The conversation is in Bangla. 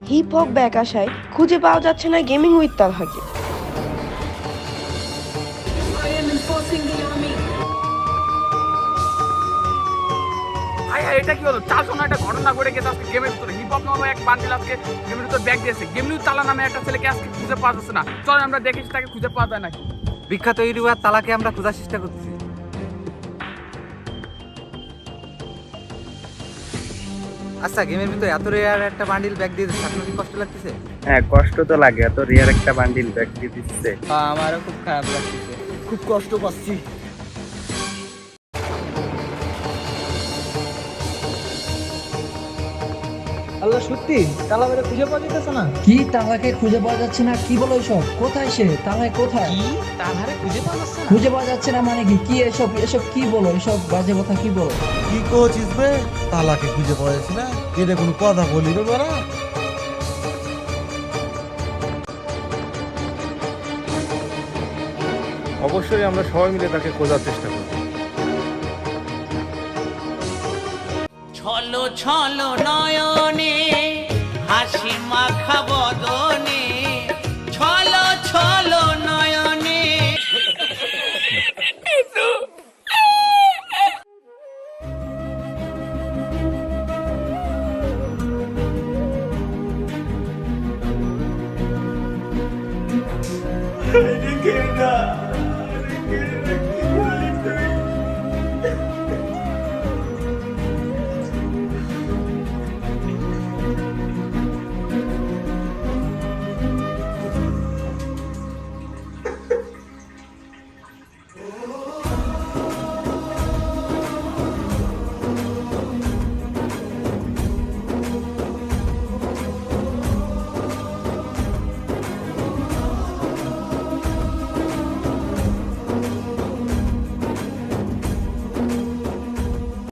হিপ হপ ব্যাক আসায় খুঁজে পাওয়া যাচ্ছে না গেমিং উইথ তালহাকে। এটা কি হলো? 4 জন একটা ঘটনা ঘটে গেছে আজকে গেমের ভিতরে। হিপ হপ নামে এক বান্ডিল আজকে গেমের ভিতরে ব্যাগ দিয়েছে। গেম নিউ তালা নামে একটা ছেলেকে আজকে খুঁজে পাওয়া যাচ্ছে না। চল আমরা দেখি তাকে খুঁজে পাওয়া যায় নাকি। বিখ্যাত ইউটিউবার তালাকে আমরা খোঁজার চেষ্টা করছি। আচ্ছা, গেমের ভিতরে এত রেয়ার একটা বান্ডিল ব্যাগ দিয়ে দিচ্ছে, আপনার কি কষ্ট লাগতেছে? হ্যাঁ, কষ্ট তো লাগে, এত রিয়ার একটা বান্ডিল ব্যাগ দিয়ে দিচ্ছে। আমারও খুব খারাপ লাগতেছে, খুব কষ্ট পাচ্ছি। আল্লাহ, সত্যি তালা বেড়ে খুঁজে পাওয়া যেতেছে না। কি তালাকে খুঁজে পাওয়া যাচ্ছে না? কি বলো এসব? কোথায় সে? তালায় কোথায়? তালহারে খুঁজে পাওয়া যাচ্ছে না। খুঁজে পাওয়া যাচ্ছে না মানে কি? কি এসব এসব কি বলো? এসব বাজে কথা কি বলো? কি করছিস বে? তালাকে খুঁজে পাওয়া যাচ্ছে না, এটা কোনো কথা বলি রে বাড়া? অবশ্যই আমরা সবাই মিলে তাকে খোঁজার চেষ্টা করব। ছলো ছলো নয়নে হাসি মাখা বদনে, ছলো ছলো নয়নে। না